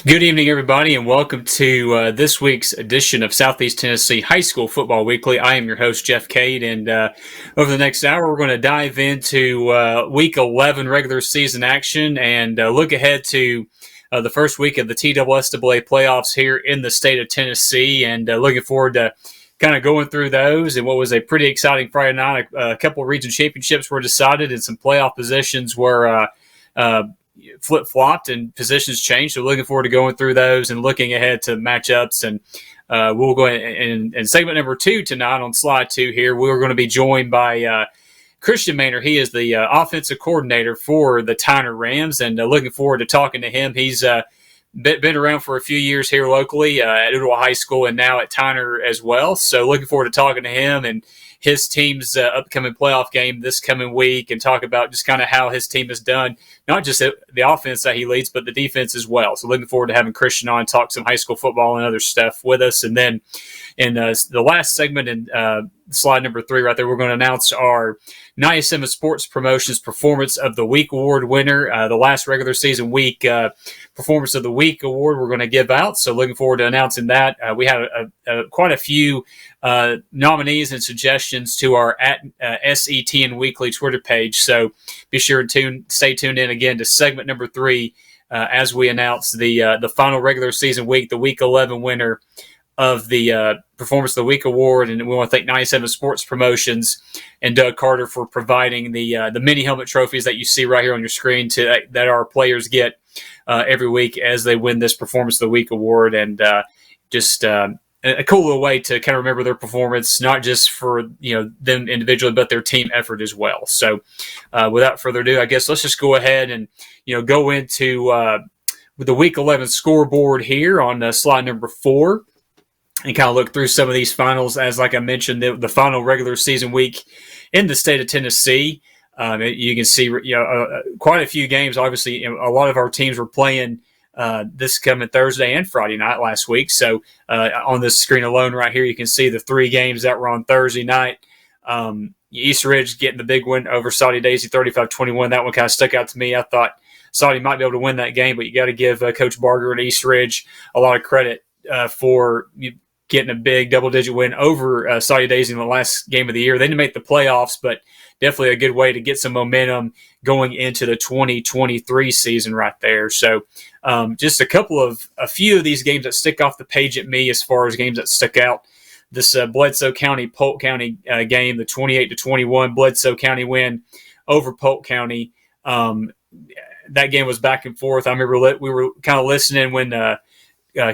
Good evening, everybody, and welcome to this week's edition of Southeast Tennessee High School Football Weekly. I am your host, Jeff Cade, and over the next hour, we're going to dive into Week 11 regular season action and look ahead to the first week of the TSSAA playoffs here in the state of Tennessee, and looking forward to kind of going through those. And what was a pretty exciting Friday night, a couple of region championships were decided, and some playoff positions were flip-flopped and positions changed. So looking forward to going through those and looking ahead to matchups. And we'll go in segment number 2 tonight on slide 2 here. We're going to be joined by Christian Maynor. He is the offensive coordinator for the Tyner Rams, and looking forward to talking to him. He's been around for a few years here locally at Ottawa High School and now at Tyner as well. So looking forward to talking to him and his team's upcoming playoff game this coming week, and talk about just kind of how his team has done, not just the offense that he leads, but the defense as well. So looking forward to having Christian on, talk some high school football and other stuff with us. And then in the last segment in slide number 3 right there, we're going to announce our Niasema Sports Promotions Performance of the Week Award winner. The last regular season week Performance of the Week award we're going to give out. So looking forward to announcing that. We had quite a few nominees and suggestions to our at SETN Weekly Twitter page. So be sure to stay tuned in again to segment number 3 as we announce the final regular season week, the Week 11 winner of the Performance of the Week award. And we want to thank 97 Sports Promotions and Doug Carter for providing the mini helmet trophies that you see right here on your screen that our players get every week as they win this Performance of the Week award. And just a cool little way to kind of remember their performance, not just for them individually, but their team effort as well. So without further ado, I guess let's just go ahead and go into the Week 11 scoreboard here on slide number 4, and kind of look through some of these finals. As like I mentioned, the final regular season week in the state of Tennessee. You can see quite a few games. Obviously, a lot of our teams were playing this coming Thursday and Friday night last week. So on this screen alone right here, you can see the 3 games that were on Thursday night. East Ridge getting the big win over Saudi Daisy 35-21. That one kind of stuck out to me. I thought Saudi might be able to win that game, but you got to give Coach Barger and East Ridge a lot of credit for getting a big double-digit win over Saudi Daisy in the last game of the year. They didn't make the playoffs, but definitely a good way to get some momentum going into the 2023 season right there. So just a few of these games that stick off the page at me as far as games that stuck out. This Bledsoe County, Polk County game, the 28-21 Bledsoe County win over Polk County. That game was back and forth. I remember we were kind of listening when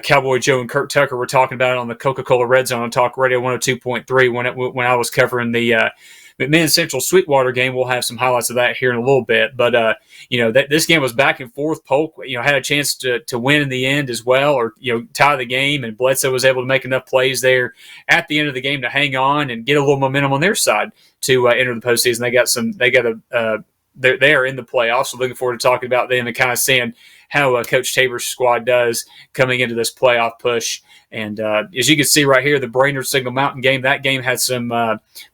Cowboy Joe and Kurt Tucker were talking about it on the Coca-Cola Red Zone on Talk Radio 102.3 when I was covering the McMinn Central Sweetwater game. We'll have some highlights of that here in a little bit. But, this game was back and forth. Polk, had a chance to win in the end as well, or, tie the game. And Bledsoe was able to make enough plays there at the end of the game to hang on and get a little momentum on their side to enter the postseason. They are in the playoffs. So looking forward to talking about them and kind of seeing how Coach Tabor's squad does coming into this playoff push. And as you can see right here, the Brainerd Signal Mountain game, that game had some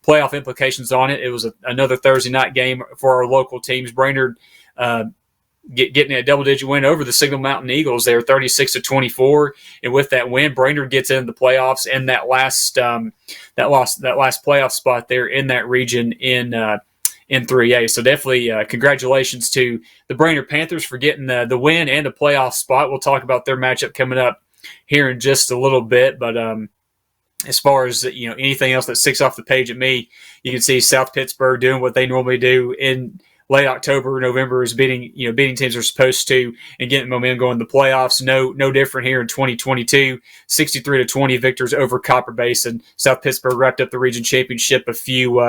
playoff implications on it. It was another Thursday night game for our local teams. Brainerd getting a double-digit win over the Signal Mountain Eagles there, 36-24. And with that win, Brainerd gets into the playoffs and that last playoff spot there in that region in 3A. So definitely congratulations to the Brainerd Panthers for getting the win and a playoff spot. We'll talk about their matchup coming up here in just a little bit. But as far as anything else that sticks off the page at me, you can see South Pittsburgh doing what they normally do in late October, November, is beating teams are supposed to and getting momentum going in the playoffs. No different here in 2022. 63-20 victors over Copper Basin. South Pittsburgh wrapped up the region championship a few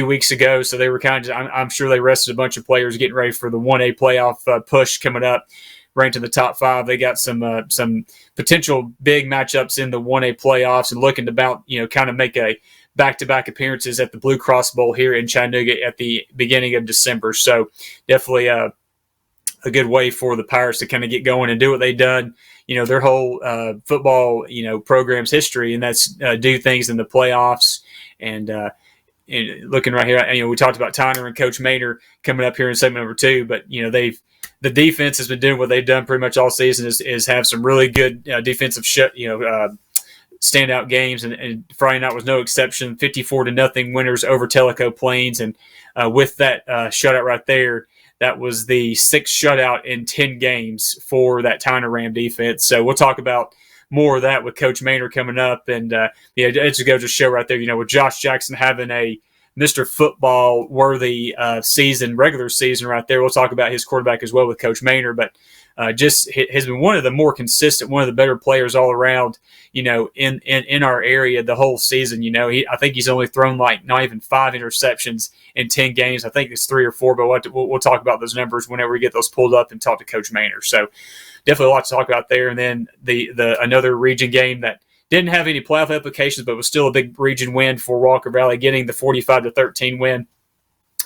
weeks ago, so they were kind of, I'm sure they rested a bunch of players getting ready for the 1A playoff push coming up, ranked in the top 5. They got some potential big matchups in the 1A playoffs and looking to kind of make a back-to-back appearances at the Blue Cross Bowl here in Chattanooga at the beginning of December. So definitely a good way for the Pirates to kind of get going and do what they've done, their whole football, program's history, and that's do things in the playoffs and looking right here, we talked about Tyner and Coach Maynor coming up here in segment number 2, but the defense has been doing what they've done pretty much all season is have some really good defensive standout games, and Friday night was no exception. 54-0 winners over Tellico Plains, and with that shutout right there, that was the 6th shutout in 10 games for that Tyner Ram defense. So we'll talk about more of that with Coach Maynor coming up, and it's a go to show right there. With Josh Jackson having a Mr. Football worthy regular season right there. We'll talk about his quarterback as well with Coach Maynor, but just has been one of the more consistent, one of the better players all around, in our area the whole season. I think he's only thrown not even 5 interceptions in 10 games. I think it's 3 or 4, but we'll talk about those numbers whenever we get those pulled up and talk to Coach Maynor. So definitely a lot to talk about there. And then the another region game that didn't have any playoff implications, but was still a big region win for Walker Valley, getting the 45-13 win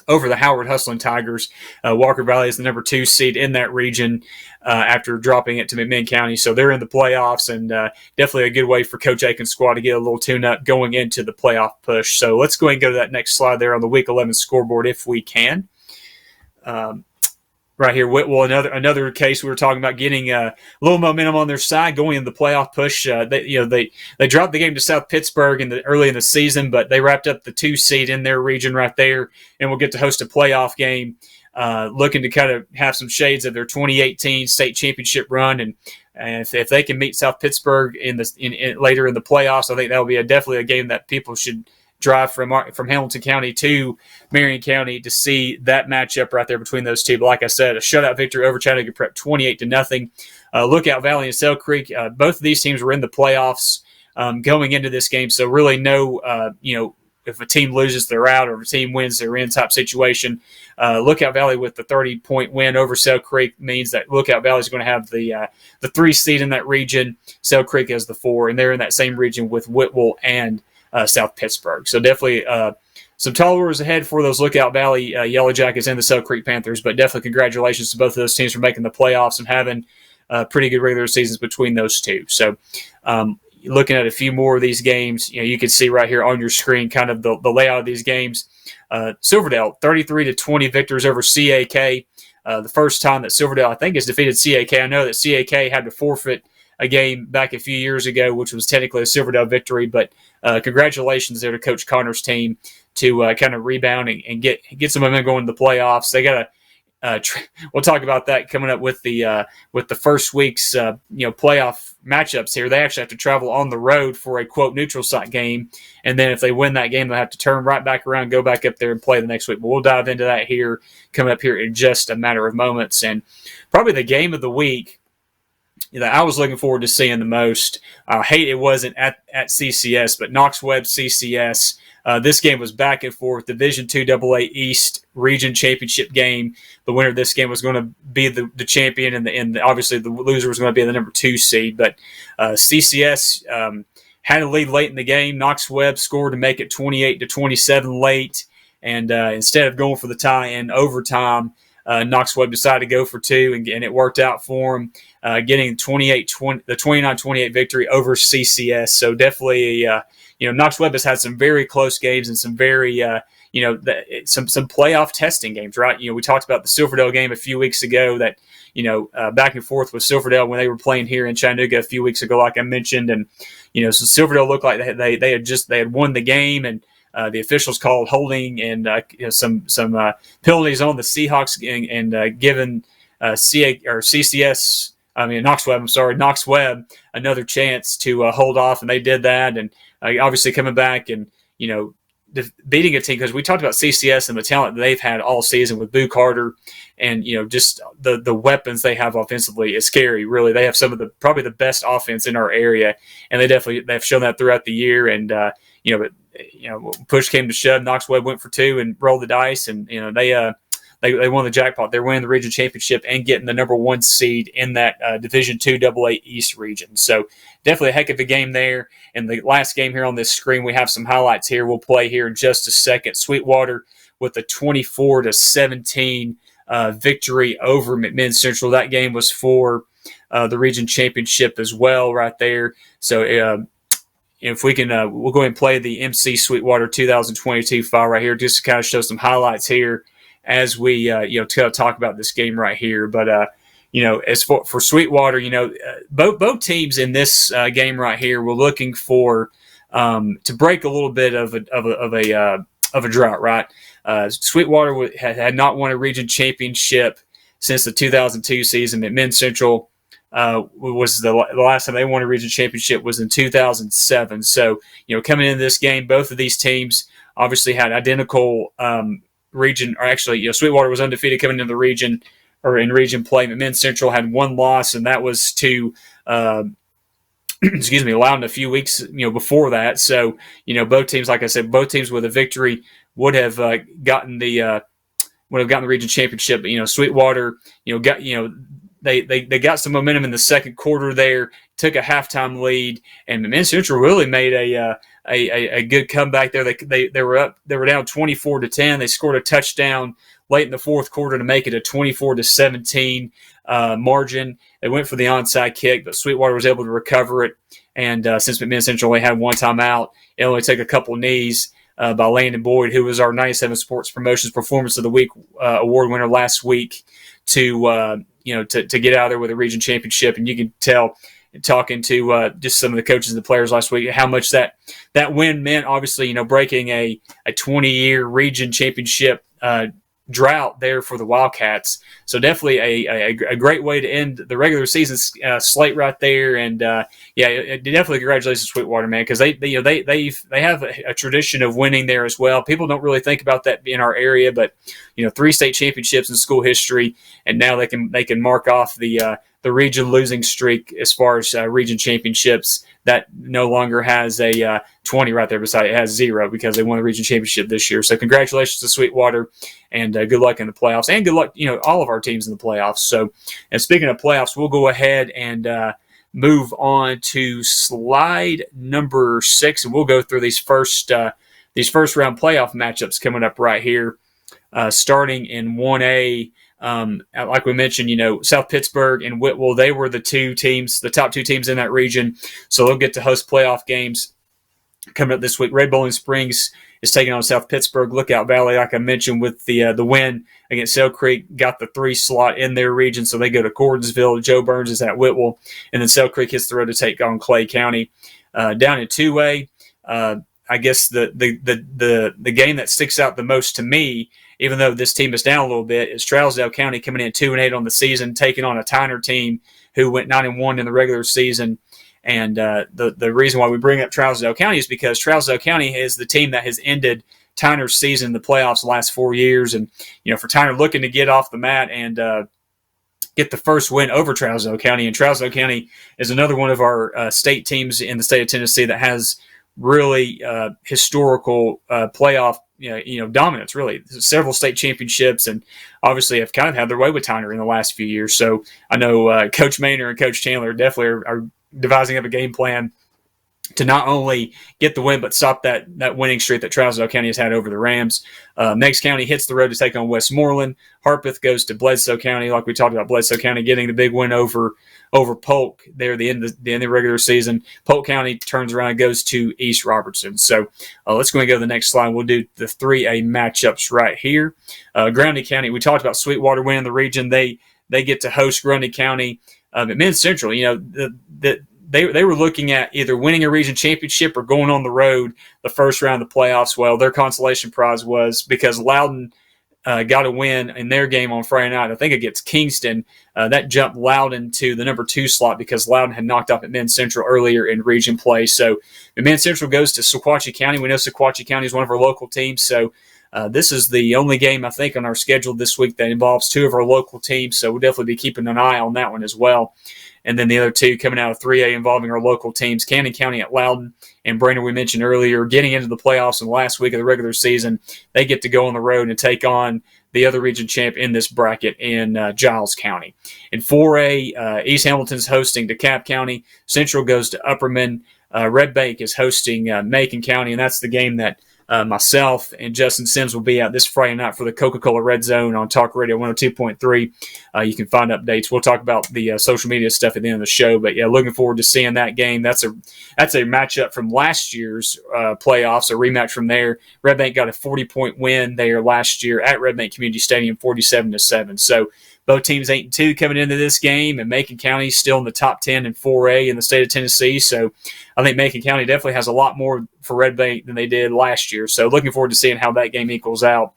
over the Howard Hustling Tigers. Walker Valley is the number 2 seed in that region after dropping it to McMinn County. So they're in the playoffs, and definitely a good way for Coach Aiken's squad to get a little tune-up going into the playoff push. So let's go ahead and go to that next slide there on the Week 11 scoreboard if we can. Right here, Whitwell, another case we were talking about getting a little momentum on their side going in the playoff push. They dropped the game to South Pittsburgh early in the season, but they wrapped up the 2 seed in their region right there, and will get to host a playoff game, looking to kind of have some shades of their 2018 state championship run. And if they can meet South Pittsburgh later in the playoffs, I think that will be definitely a game that people should drive from Hamilton County to Marion County to see that matchup right there between those two. But like I said, a shutout victory over Chattanooga Prep, 28-0. Lookout Valley and Sale Creek, both of these teams were in the playoffs going into this game, so really if a team loses, they're out, or if a team wins, they're in type situation. Lookout Valley with the 30-point win over Sale Creek means that Lookout Valley is going to have the 3 seed in that region. Sale Creek has the 4, and they're in that same region with Whitwell and South Pittsburgh. So definitely some tall orders ahead for those Lookout Valley Yellow Jackets and the Sale Creek Panthers, but definitely congratulations to both of those teams for making the playoffs and having pretty good regular seasons between those two. So looking at a few more of these games, you can see right here on your screen kind of the layout of these games. Silverdale, 33-20 victors over CAK. The first time that Silverdale, I think, has defeated CAK. I know that CAK had to forfeit a game back a few years ago, which was technically a Silverdale victory, but congratulations there to Coach Connor's team to kind of rebound and get some momentum going to the playoffs. They got we'll talk about that coming up with the first week's playoff matchups here. They actually have to travel on the road for a quote neutral site game, and then if they win that game, they'll have to turn right back around, go back up there and play the next week. But we'll dive into that here coming up here in just a matter of moments. And probably the game of the week that I was looking forward to seeing the most. I hate it wasn't at CCS, but Knox Webb CCS. This game was back and forth. Division II AA East Region Championship game. The winner of this game was going to be the champion, and obviously the loser was going to be the number 2 seed. But CCS had a lead late in the game. Knox Webb scored to make it 28-27 late, and instead of going for the tie in overtime, Knox Webb decided to go for 2, and it worked out for him, getting the 29-28 victory over CCS. So definitely, Knox Webb has had some very close games and some very, some playoff testing games, right? We talked about the Silverdale game a few weeks ago that, back and forth with Silverdale when they were playing here in Chattanooga a few weeks ago, like I mentioned, and so Silverdale looked like they had won the game, and the officials called holding and some penalties on the Seahawks and given Knox Webb another chance to hold off, and they did that. And obviously coming back and beating a team, because we talked about CCS and the talent that they've had all season with Boo Carter, and just the weapons they have offensively is scary. Really, they have some of probably the best offense in our area, and they've shown that throughout the year. And but push came to shove, Knox Webb went for 2 and rolled the dice, and they won the jackpot. They're winning the region championship and getting the number 1 seed in that Division II AA East region. So definitely a heck of a game there. And the last game here on this screen, we have some highlights here. We'll play here in just a second. Sweetwater with a 24-17 victory over McMinn Central. That game was for the region championship as well, right there. So if we can, we'll go ahead and play the MC Sweetwater 2022 file right here, just to kind of show some highlights here as we, talk about this game right here. But, as for Sweetwater, both teams in this game right here were looking for to break a little bit of a drought, right? Sweetwater had not won a region championship since the 2002 season. McMinn Central was the last time they won a region championship was in 2007. So, coming into this game, both of these teams obviously had identical region, or actually, Sweetwater was undefeated coming into the region or in region play. McMinn Central had one loss, and that was to Loudon a few weeks before that. So, both teams, like I said, both teams with a victory would have gotten the region championship. But Sweetwater, they got some momentum in the second quarter there, took a halftime lead, and McMinn Central really made a good comeback there. They were down 24-10. They scored a touchdown late in the fourth quarter to make it a 24-17 margin. They went for the onside kick, but Sweetwater was able to recover it. And since McMinn Central only had one timeout, it only took a couple knees by Landon Boyd, who was our 97 Sports Promotions Performance of the Week award winner last week, to get out of there with a region championship. And you can tell, talking to just some of the coaches and the players last week, how much that win meant. Obviously, breaking a 20-year region championship drought there for the Wildcats. So definitely a great way to end the regular season slate right there. And definitely congratulations to Sweetwater, man, because they have a tradition of winning there as well. People don't really think about that in our area, but 3 state championships in school history, and now they can mark off the region losing streak as far as region championships. That no longer has a 20 right there beside it. It has 0 because they won the region championship this year. So congratulations to Sweetwater, and good luck in the playoffs, and good luck, all of our teams in the playoffs. So, and speaking of playoffs, we'll go ahead and move on to slide number 6, and we'll go through these first round playoff matchups coming up right here, starting in 1A. Like we mentioned, South Pittsburg and Whitwell, they were the top 2 teams in that region. So they'll get to host playoff games coming up this week. Red Bowling Springs is taking on South Pittsburg. Lookout Valley, like I mentioned, with the win against Sale Creek, got the 3 slot in their region. So they go to Gordonsville. Joe Burns is at Whitwell. And then Sale Creek hits the road to take on Clay County. Down in 2A, I guess the game that sticks out the most to me, even though this team is down a little bit, is Trousdale County coming in 2-8 on the season, taking on a Tyner team who went 9-1 in the regular season. And the reason why we bring up Trousdale County is because Trousdale County is the team that has ended Tyner's season in the playoffs the last 4 years. And, for Tyner looking to get off the mat and get the first win over Trousdale County. And Trousdale County is another one of our state teams in the state of Tennessee that has really historical playoff dominance, really. Several state championships, and obviously have kind of had their way with Tyner in the last few years. So I know Coach Maynor and Coach Chandler definitely are devising up a game plan to not only get the win, but stop that winning streak that Trousdale County has had over the Rams. Meigs County hits the road to take on Westmoreland. Harpeth goes to Bledsoe County, like we talked about Bledsoe County getting the big win over Polk there at the end of the regular season. Polk County turns around and goes to East Robertson. So let's go and go to the next slide. We'll do the 3A matchups right here. Grundy County, we talked about Sweetwater winning the region. They get to host Grundy County. McMinn Central, they were looking at either winning a region championship or going on the road the first round of the playoffs. Well, their consolation prize was, because Loudon got a win in their game on Friday night, I think against Kingston, that jumped Loudon to the number 2 slot because Loudon had knocked off McMinn Central earlier in region play. So McMinn Central goes to Sequatchie County. We know Sequatchie County is one of our local teams, so this is the only game, I think, on our schedule this week that involves 2 of our local teams, so we'll definitely be keeping an eye on that one as well. And then the other 2 coming out of 3A involving our local teams, Cannon County at Loudon and Brainerd, we mentioned earlier, getting into the playoffs in the last week of the regular season. They get to go on the road and take on the other region champ in this bracket in Giles County. In 4A, East Hamilton's hosting DeKalb County. Central goes to Upperman. Red Bank is hosting Macon County, and that's the game that myself and Justin Sims will be out this Friday night for the Coca-Cola Red Zone on Talk Radio 102.3. You can find updates. We'll talk about the social media stuff at the end of the show. But yeah, looking forward to seeing that game. That's a matchup from last year's playoffs, a rematch from there. Red Bank got a 40-point win there last year at Red Bank Community Stadium, 47-7. So both teams 8-2 coming into this game, and Macon County still in the top 10 in 4A in the state of Tennessee. So I think Macon County definitely has a lot more for Red Bank than they did last year. So looking forward to seeing how that game equals out.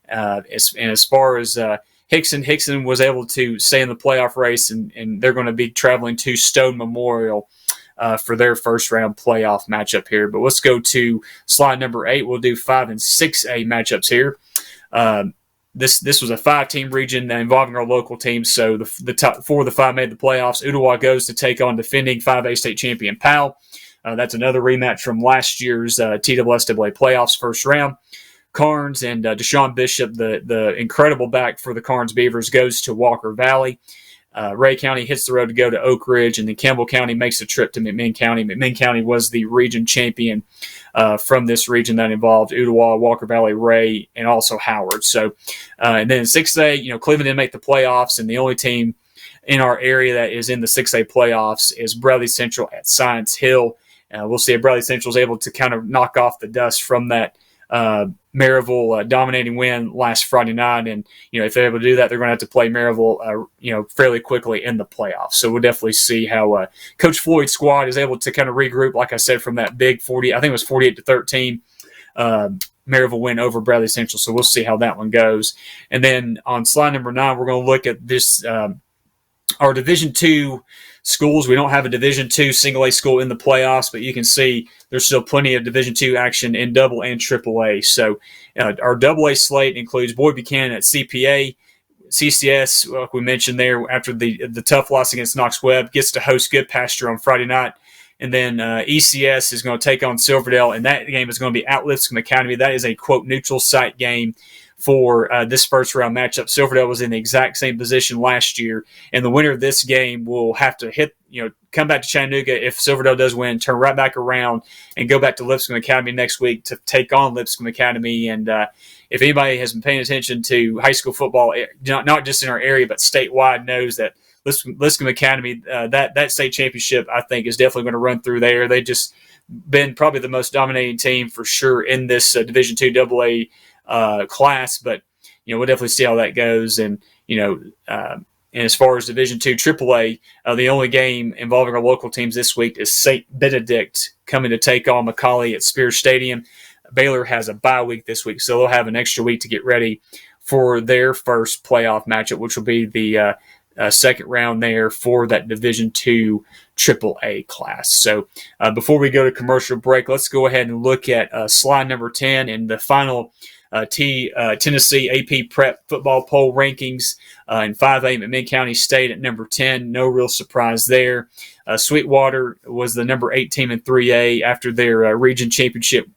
And as far as Hickson was able to stay in the playoff race, and they're going to be traveling to Stone Memorial for their first round playoff matchup here. But let's go to slide number 8. We'll do 5 and 6A matchups here. This was a 5-team region involving our local teams, so the top 4 of the 5 made the playoffs. Ooltewah goes to take on defending 5A state champion Powell. That's another rematch from last year's TWSAA playoffs first round. Carnes and Deshaun Bishop, the incredible back for the Carnes Beavers, goes to Walker Valley. Ray County hits the road to go to Oak Ridge, and then Campbell County makes a trip to McMinn County. McMinn County was the region champion from this region that involved Ooltewah, Walker Valley, Ray, and also Howard. So, and then 6A, Cleveland didn't make the playoffs, and the only team in our area that is in the 6A playoffs is Bradley Central at Science Hill. We'll see if Bradley Central is able to kind of knock off the dust from that Maryville dominating win last Friday night, and if they're able to do that, they're going to have to play Maryville fairly quickly in the playoffs. So we'll definitely see how Coach Floyd's squad is able to kind of regroup, like I said, from that big 40, I think it was 48-13 Maryville win over Bradley Central. So we'll see how that one goes. And then on slide number 9, we're going to look at this our Division II schools. We don't have a Division II single A school in the playoffs, but you can see there's still plenty of Division II action in Double and Triple A. So our Double A slate includes Boyd Buchanan at CPA. CCS, like we mentioned there, after the tough loss against Knox Webb, gets to host Goodpasture on Friday night. And then ECS is going to take on Silverdale, and that game is going to be at Lipscomb Academy. That is a, quote, neutral site game for this first round matchup. Silverdale was in the exact same position last year, and the winner of this game will have to come back to Chattanooga if Silverdale does win, turn right back around and go back to Lipscomb Academy next week to take on Lipscomb Academy. And if anybody has been paying attention to high school football, not just in our area but statewide, knows that Lipscomb Academy, that state championship, I think, is definitely going to run through there. They've just been probably the most dominating team for sure in this Division II AA class, but we'll definitely see how that goes. And and as far as Division II AAA, the only game involving our local teams this week is St. Benedict coming to take on McCallie at Spears Stadium. Baylor has a bye week this week, so they'll have an extra week to get ready for their first playoff matchup, which will be the second round there for that Division II AAA class. So before we go to commercial break, let's go ahead and look at slide number 10 and the final Tennessee AP Prep football poll rankings in 5A. McMinn County stayed at number 10. No real surprise there. Sweetwater was the number 8 team in 3A after their region championship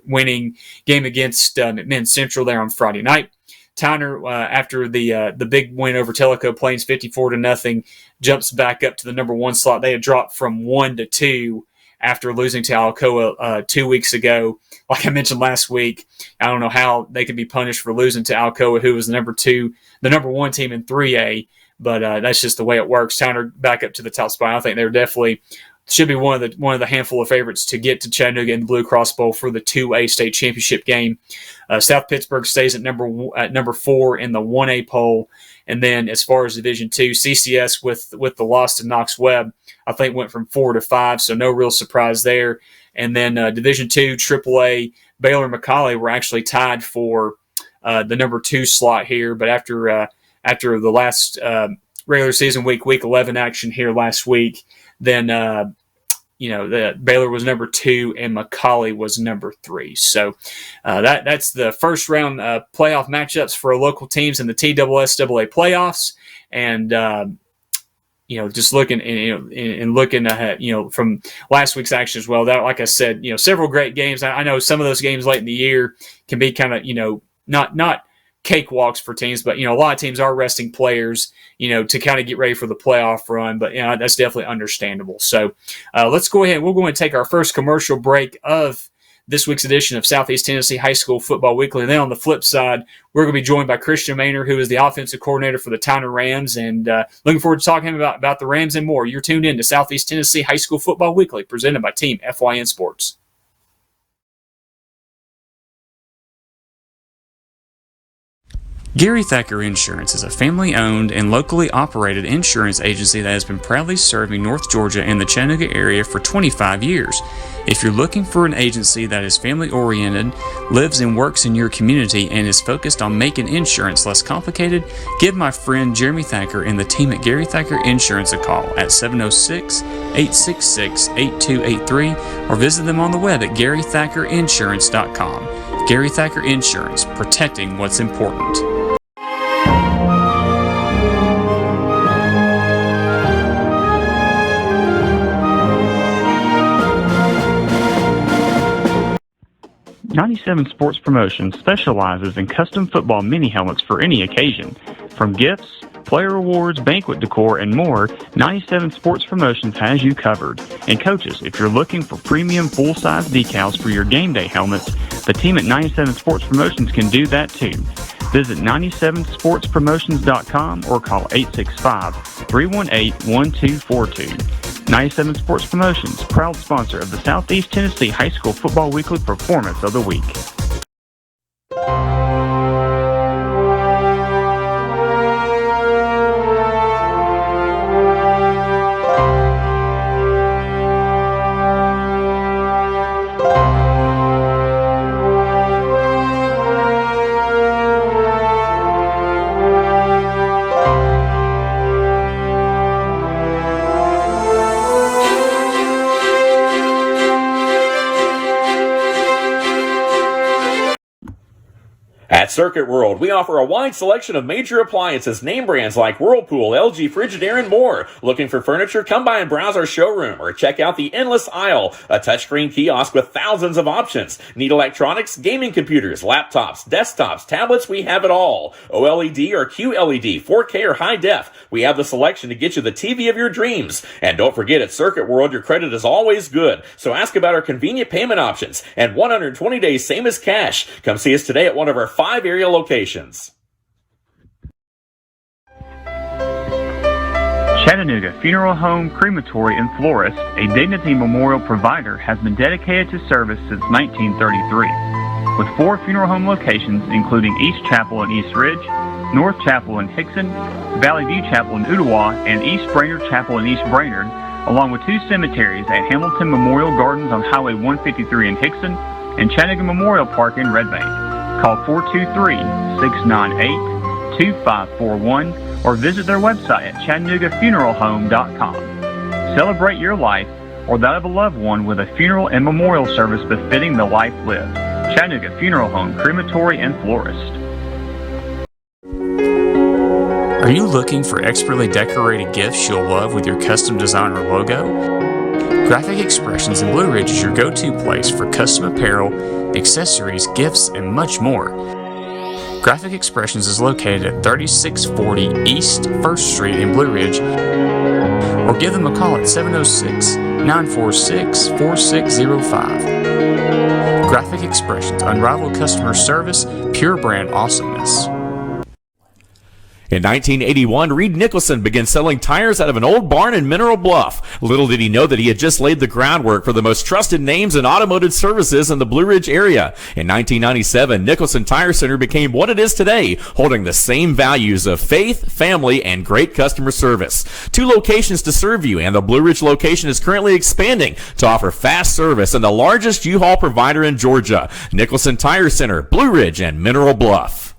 winning game against McMinn Central there on Friday night. Tyner, after the big win over Tellico Plains 54-0, jumps back up to the number 1 slot. They had dropped from 1 to 2 after losing to Alcoa 2 weeks ago. Like I mentioned last week, I don't know how they could be punished for losing to Alcoa, who was the number 1 team in 3A, but that's just the way it works. Tyner back up to the top spot. I think they're definitely should be one of the handful of favorites to get to Chattanooga in the Blue Cross Bowl for the 2A state championship game. South Pittsburgh stays at number 4 in the 1A poll. And then as far as Division II, CCS with the loss to Knox Webb, I think went from 4 to 5, so no real surprise there. And then Division II, AAA, Baylor and McCallie were actually tied for the number 2 slot here. But after the last regular season week 11 action here last week, then the Baylor was number 2 and McCallie was number 3. So that's the first round playoff matchups for our local teams in the TWSAA playoffs. And just looking and looking ahead, from last week's action as well. That, like I said, several great games. I know some of those games late in the year can be kind of not cakewalks for teams, but a lot of teams are resting players, to kind of get ready for the playoff run. But that's definitely understandable. So let's go ahead. We're going to take our first commercial break of this week's edition of Southeast Tennessee High School Football Weekly. And then on the flip side, we're going to be joined by Christian Maynor, who is the offensive coordinator for the Tyner Rams, and looking forward to talking about the Rams and more. You're tuned in to Southeast Tennessee High School Football Weekly, presented by Team FYN Sports. Gary Thacker Insurance is a family-owned and locally operated insurance agency that has been proudly serving North Georgia and the Chattanooga area for 25 years. If you're looking for an agency that is family-oriented, lives and works in your community, and is focused on making insurance less complicated, give my friend Jeremy Thacker and the team at Gary Thacker Insurance a call at 706-866-8283 or visit them on the web at GaryThackerInsurance.com. Gary Thacker Insurance, protecting what's important. '97 Sports Promotions specializes in custom football mini helmets for any occasion. From gifts, player awards, banquet decor, and more, 97 Sports Promotions has you covered. And coaches, if you're looking for premium full-size decals for your game day helmets, the team at 97 Sports Promotions can do that too. Visit 97sportspromotions.com or call 865-318-1242. 97 Sports Promotions, proud sponsor of the Southeast Tennessee High School Football Weekly Performance of the Week. At Circuit World, we offer a wide selection of major appliances, name brands like Whirlpool, LG, Frigidaire, and more. Looking for furniture? Come by and browse our showroom or check out the Endless Aisle, a touchscreen kiosk with thousands of options. Need electronics, gaming computers, laptops, desktops, tablets? We have it all. OLED or QLED, 4K or high def. We have the selection to get you the TV of your dreams. And don't forget, at Circuit World, your credit is always good. So ask about our convenient payment options and 120 days, same as cash. Come see us today at one of our 5 area locations. Chattanooga Funeral Home, Crematory, and Florist, a Dignity Memorial provider, has been dedicated to service since 1933. With 4 funeral home locations, including East Chapel in East Ridge, North Chapel in Hickson, Valley View Chapel in Ooltewah, and East Brainerd Chapel in East Brainerd, along with 2 cemeteries at Hamilton Memorial Gardens on Highway 153 in Hickson and Chattanooga Memorial Park in Red Bank. Call 423-698-2541 or visit their website at ChattanoogaFuneralHome.com. Celebrate your life or that of a loved one with a funeral and memorial service befitting the life lived. Chattanooga Funeral Home, Crematory, and Florist. Are you looking for expertly decorated gifts you'll love with your custom design or logo? Graphic Expressions in Blue Ridge is your go-to place for custom apparel, accessories, gifts, and much more. Graphic Expressions is located at 3640 East 1st Street in Blue Ridge, or give them a call at 706-946-4605. Graphic Expressions, unrivaled customer service, pure brand awesomeness. In 1981, Reed Nicholson began selling tires out of an old barn in Mineral Bluff. Little did he know that he had just laid the groundwork for the most trusted names in automotive services in the Blue Ridge area. In 1997, Nicholson Tire Center became what it is today, holding the same values of faith, family, and great customer service. 2 locations to serve you, and the Blue Ridge location is currently expanding to offer fast service and the largest U-Haul provider in Georgia. Nicholson Tire Center, Blue Ridge, and Mineral Bluff.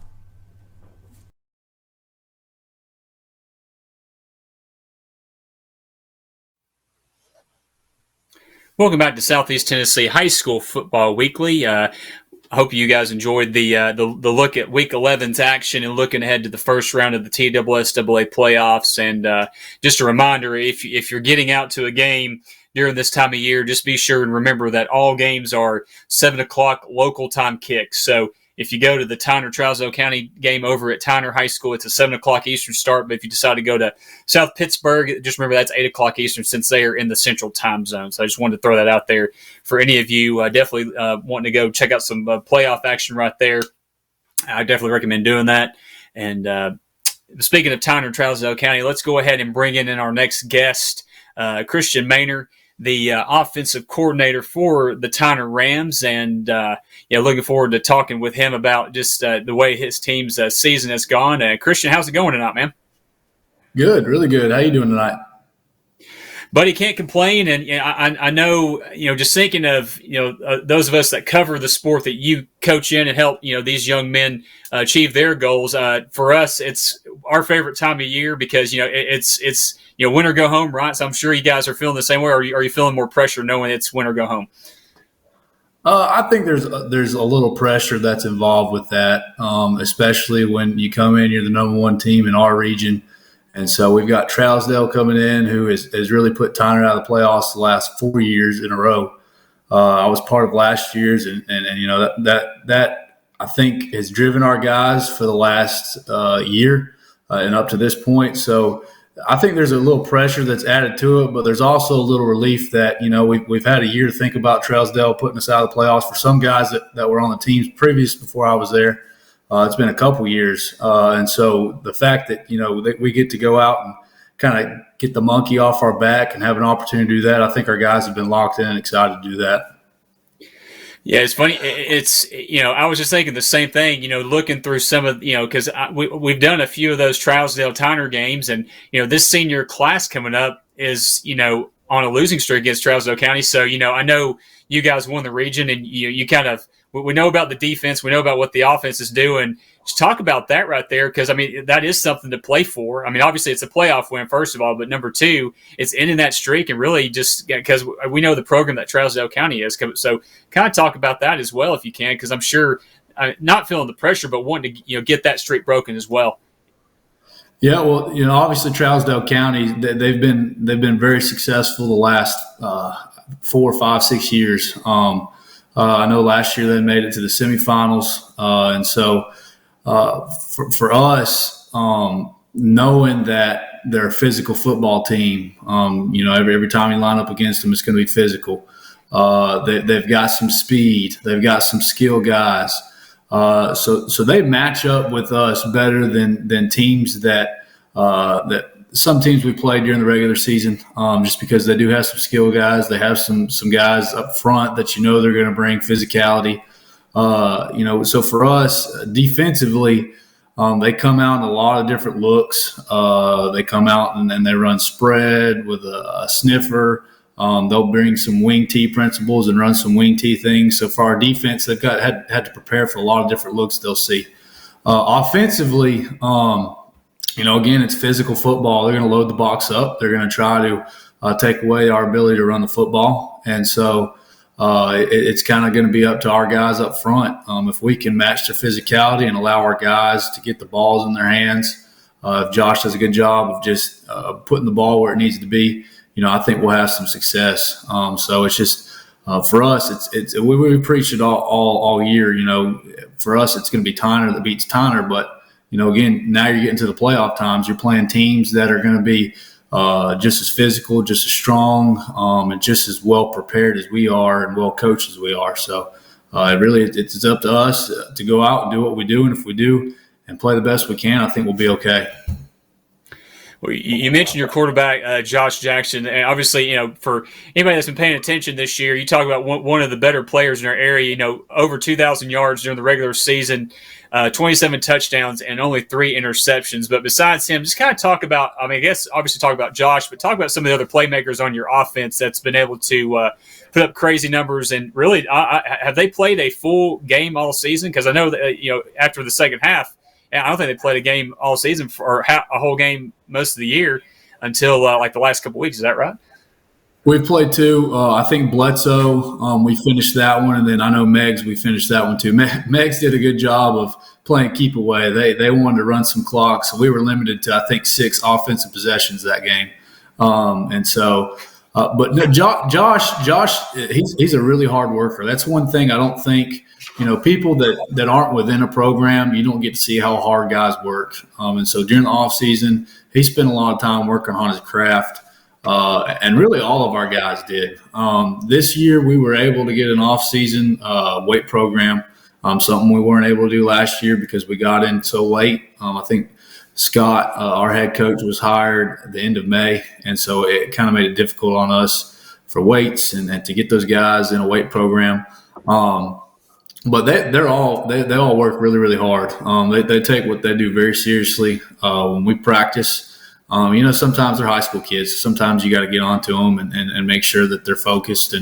Welcome back to Southeast Tennessee High School Football Weekly. I hope you guys enjoyed the look at Week 11's action and looking ahead to the first round of the TSSAA playoffs. And just a reminder, if you're getting out to a game during this time of year, just be sure and remember that all games are 7 o'clock local time kicks. So if you go to the Tyner-Trousdale County game over at Tyner High School, it's a 7 o'clock Eastern start. But if you decide to go to South Pittsburgh, just remember that's 8 o'clock Eastern since they are in the Central Time Zone. So I just wanted to throw that out there for any of you definitely wanting to go check out some playoff action right there. I definitely recommend doing that. And speaking of Tyner-Trousdale County, let's go ahead and bring in our next guest, Christian Maynor, the offensive coordinator for the Tyner Rams, and looking forward to talking with him about just the way his team's season has gone. Christian, how's it going tonight, man? Good, really good. How you doing tonight? Buddy, can't complain, and I know, just thinking of, those of us that cover the sport that you coach in and help, these young men achieve their goals. For us, it's our favorite time of year because, it's win or go home, right? So I'm sure you guys are feeling the same way. Or are you feeling more pressure knowing it's win or go home? I think there's a little pressure that's involved with that, especially when you come in, you're the number one team in our region. And so we've got Trousdale coming in, who has really put Tyner out of the playoffs the last 4 years in a row. I was part of last year's, and that I think has driven our guys for the last year and up to this point. So I think there's a little pressure that's added to it, but there's also a little relief that, we've had a year to think about Trousdale putting us out of the playoffs. For some guys that were on the teams previous before I was there, it's been a couple years. And so the fact that, that we get to go out and kind of get the monkey off our back and have an opportunity to do that, I think our guys have been locked in and excited to do that. Yeah, it's funny. It's, I was just thinking the same thing, looking through some of, because we've done a few of those Trousdale Tyner games, and, this senior class coming up is, on a losing streak against Trousdale County. So, I know you guys won the region, and you kind of, we know about the defense. We know about what the offense is doing. Just talk about that right there, because, that is something to play for. Obviously, it's a playoff win, first of all, but number two, it's ending that streak and really just because we know the program that Trousdale County is. So kind of talk about that as well if you can, because I'm sure not feeling the pressure, but wanting to get that streak broken as well. Yeah, well, obviously Trousdale County, they've been very successful the last 4, 5, 6 years. I know last year they made it to the semifinals, and so for us, knowing that they're a physical football team, every time you line up against them, it's going to be physical. They've got some speed, they've got some skill guys, so they match up with us better than teams that some teams we played during the regular season, just because they do have some skill guys. They have some guys up front that they're going to bring physicality. So for us, defensively, they come out in a lot of different looks. They come out and then they run spread with a sniffer. They'll bring some wing tee principles and run some wing tee things. So for our defense, they've had to prepare for a lot of different looks they'll see. Offensively, again, it's physical football. They're going to load the box up. They're going to try to take away our ability to run the football. And so it's kind of going to be up to our guys up front. If we can match their physicality and allow our guys to get the balls in their hands, if Josh does a good job of just putting the ball where it needs to be, I think we'll have some success. So it's just for us, we preach it all year. For us, it's going to be Tyner that beats Tyner, but again, now you're getting to the playoff times. You're playing teams that are going to be just as physical, just as strong, and just as well prepared as we are and well coached as we are. So it's up to us to go out and do what we do. And if we do and play the best we can, I think we'll be okay. Well, you mentioned your quarterback, Josh Jackson. And obviously, for anybody that's been paying attention this year, you talk about one of the better players in our area, over 2,000 yards during the regular season, 27 touchdowns, and only 3 interceptions. But besides him, just kind of talk about, I guess obviously talk about Josh, but talk about some of the other playmakers on your offense that's been able to put up crazy numbers. And really, have they played a full game all season? Because I know that, after the second half, I don't think they played a game all season or a whole game most of the year until the last couple of weeks. Is that right? We've played 2. I think Bledsoe, we finished that one, and then I know Meggs, we finished that one too. Meggs did a good job of playing keep away. They wanted to run some clock, so we were limited to, I think, 6 offensive possessions that game. And so But no, Josh, he's a really hard worker. That's one thing I don't think, people that aren't within a program, you don't get to see how hard guys work. And so during the off season, he spent a lot of time working on his craft. And really all of our guys did. This year we were able to get an off season weight program, something we weren't able to do last year because we got in so late. I think Scott, our head coach, was hired at the end of May, and so it kind of made it difficult on us for weights and to get those guys in a weight program. But they all work really, really hard. They take what they do very seriously. When we practice, sometimes they're high school kids. Sometimes you got to get onto them and make sure that they're focused.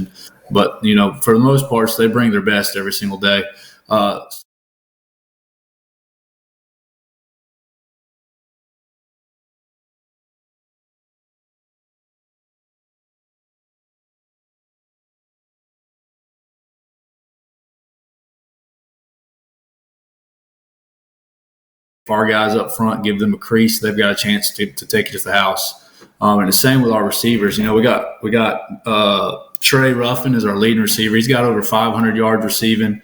But for the most part, they bring their best every single day. Our guys up front, give them a crease, they've got a chance to take it to the house. And the same with our receivers. We got Trey Ruffin is our leading receiver. He's got over 500 yards receiving.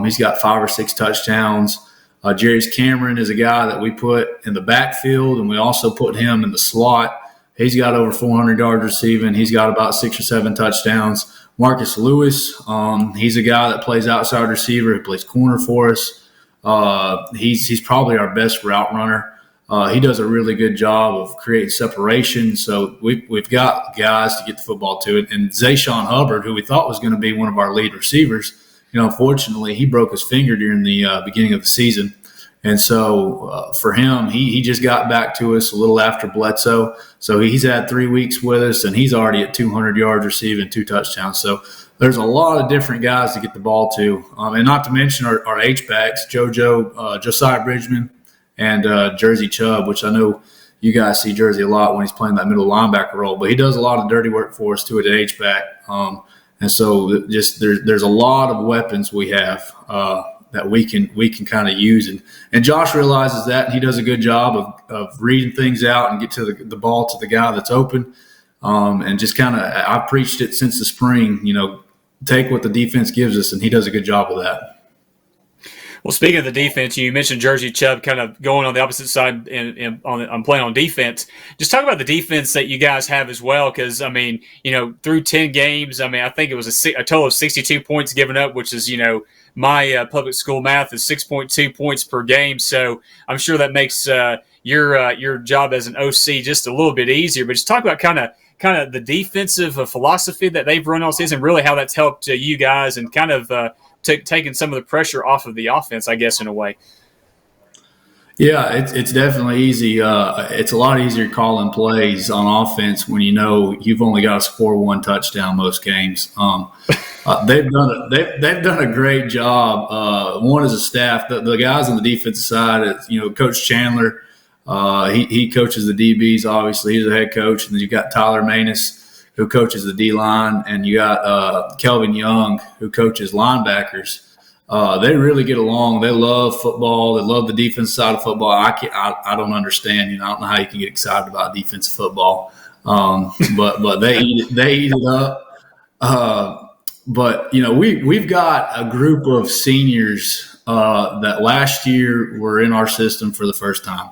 He's got 5 or 6 touchdowns. Jarius Cameron is a guy that we put in the backfield, and we also put him in the slot. He's got over 400 yards receiving. He's got about 6 or 7 touchdowns. Marcus Lewis, he's a guy that plays outside receiver. He plays corner for us. He's probably our best route runner. He does a really good job of creating separation. So we've got guys to get the football to it. And Zayshawn Hubbard, who we thought was going to be one of our lead receivers, unfortunately, he broke his finger during the beginning of the season. And so for him, he just got back to us a little after Bledsoe. So he's had 3 weeks with us, and he's already at 200 yards receiving, 2 touchdowns. So there's a lot of different guys to get the ball to. And not to mention our H-backs, Josiah Bridgman, and Jersey Chubb, which I know you guys see Jersey a lot when he's playing that middle linebacker role. But he does a lot of dirty work for us, too, at H-back. And so just there's a lot of weapons we have that we can kind of use. And Josh realizes that, and he does a good job of reading things out and get to the ball to the guy that's open. And just kind of, I've preached it since the spring, take what the defense gives us, and he does a good job of that. Well, speaking of the defense, you mentioned Jersey Chubb kind of going on the opposite side and on playing on defense. Just talk about the defense that you guys have as well, because, through 10 games, I think it was a total of 62 points given up, which is, my public school math is 6.2 points per game. So I'm sure that makes your job as an OC just a little bit easier. But just talk about kind of the defensive philosophy that they've run all season, really how that's helped you guys and kind of taking some of the pressure off of the offense, I guess, in a way. Yeah, it's definitely easy. It's a lot easier calling plays on offense when you've only got to score 1 touchdown most games. They've done a great job. One as a staff, the guys on the defensive side, Coach Chandler. He coaches the DBs. Obviously, he's a head coach, and then you got Tyler Manus, who coaches the D line, and you got Kelvin Young, who coaches linebackers. They really get along. They love football. They love the defensive side of football. I don't understand. I don't know how you can get excited about defensive football. But they eat it up. But we've got a group of seniors that last year were in our system for the first time.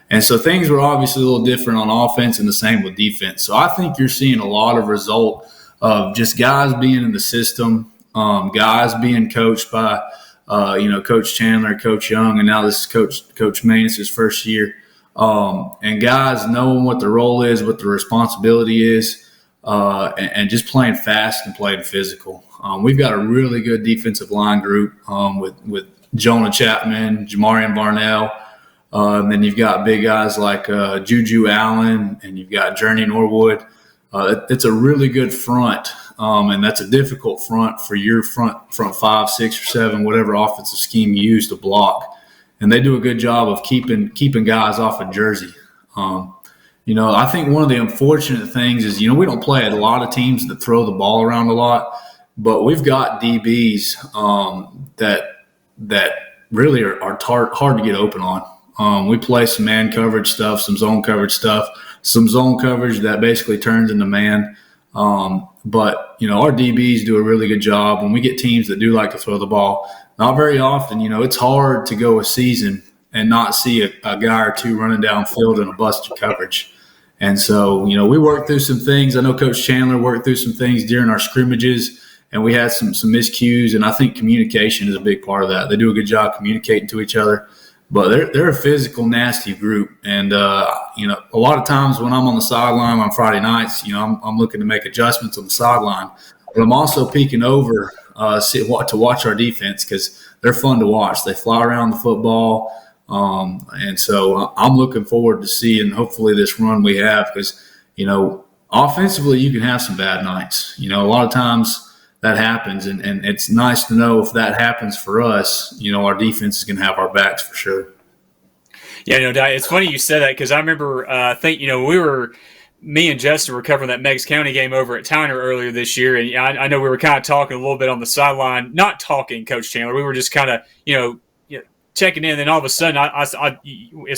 And so things were obviously a little different on offense, and the same with defense. So I think you're seeing a lot of result of just guys being in the system, guys being coached by, Coach Chandler, Coach Young, and now this is Coach Manus' first year. And guys knowing what the role is, what the responsibility is, and just playing fast and playing physical. We've got a really good defensive line group with Jonah Chapman, Jamarian Barnell. And then you've got big guys like Juju Allen, and you've got Journey Norwood. It's a really good front, and that's a difficult front for your front 5, 6, or 7, whatever offensive scheme you use to block. And they do a good job of keeping guys off of Jersey. I think one of the unfortunate things is, we don't play a lot of teams that throw the ball around a lot, but we've got DBs that really are hard to get open on. We play some man coverage stuff, some zone coverage stuff, some zone coverage that basically turns into man. But, our DBs do a really good job. When we get teams that do like to throw the ball, not very often, it's hard to go a season and not see a guy or two running downfield in a busted coverage. And so, we worked through some things. I know Coach Chandler worked through some things during our scrimmages, and we had some miscues. And I think communication is a big part of that. They do a good job communicating to each other. But they're a physical, nasty group. And, a lot of times when I'm on the sideline on Friday nights, I'm looking to make adjustments on the sideline. But I'm also peeking over to watch our defense because they're fun to watch. They fly around the football. And so I'm looking forward to seeing hopefully this run we have because, offensively you can have some bad nights. A lot of times that happens, and it's nice to know if that happens for us, our defense is going to have our backs for sure. Yeah, no doubt. It's funny you said that because I remember, me and Justin were covering that Meigs County game over at Tyner earlier this year, and I know we were kind of talking a little bit on the sideline, not talking, Coach Chandler. We were just kind of, checking in, and then all of a sudden, I, as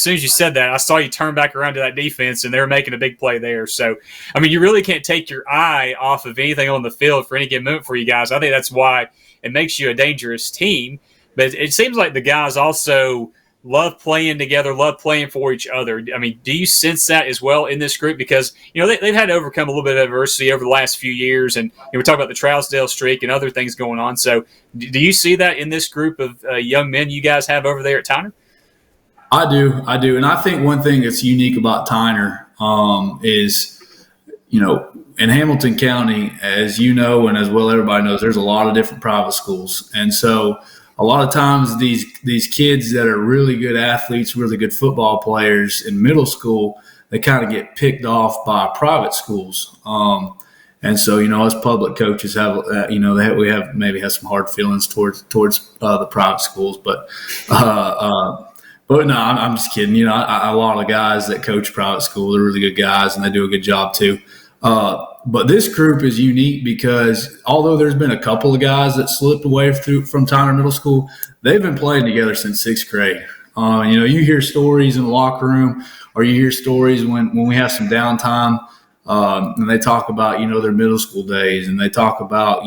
soon as you said that, I saw you turn back around to that defense, and they were making a big play there. So, you really can't take your eye off of anything on the field for any given moment for you guys. I think that's why it makes you a dangerous team. But it seems like the guys also love playing together, love playing for each other. Do you sense that as well in this group? Because, they've had to overcome a little bit of adversity over the last few years, and we talk about the Trousdale streak and other things going on. So do you see that in this group of young men you guys have over there at Tyner? I do. And I think one thing that's unique about Tyner is, in Hamilton County, as you know, and as well everybody knows, there's a lot of different private schools. And so a lot of times these kids that are really good athletes, really good football players in middle school, they kind of get picked off by private schools. And so, us public coaches have, we have maybe have some hard feelings towards the private schools, but no, I'm just kidding. A lot of guys that coach private school, they're really good guys and they do a good job too. But this group is unique because although there's been a couple of guys that slipped away from Tyner Middle School, they've been playing together since sixth grade. You hear stories in the locker room, or you hear stories when we have some downtime, and they talk about, their middle school days, and they talk about,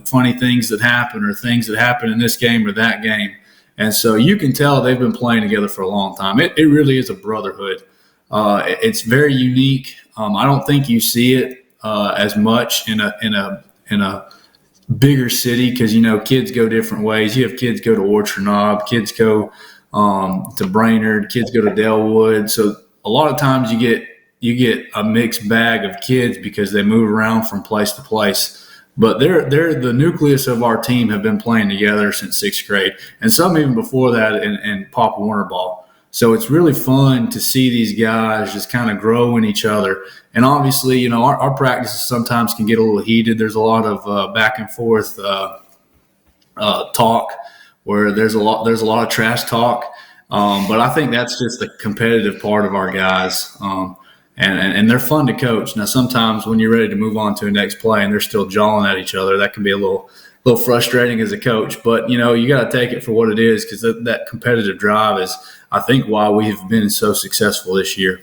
funny things that happen or things that happen in this game or that game. And so you can tell they've been playing together for a long time. It really is a brotherhood. It's very unique. I don't think you see it as much in a bigger city because kids go different ways. You have kids go to Orchard Knob, kids go to Brainerd, kids go to Dalewood. So a lot of times you get a mixed bag of kids because they move around from place to place. But they're the nucleus of our team have been playing together since sixth grade, and some even before that in Pop Warner ball. So it's really fun to see these guys just kind of grow in each other. And obviously, our practices sometimes can get a little heated. There's a lot of back and forth talk where there's a lot of trash talk. But I think that's just the competitive part of our guys. And they're fun to coach. Now, sometimes when you're ready to move on to the next play and they're still jawing at each other, that can be a little frustrating as a coach. But, you got to take it for what it is because that competitive drive is, I think, why we've been so successful this year.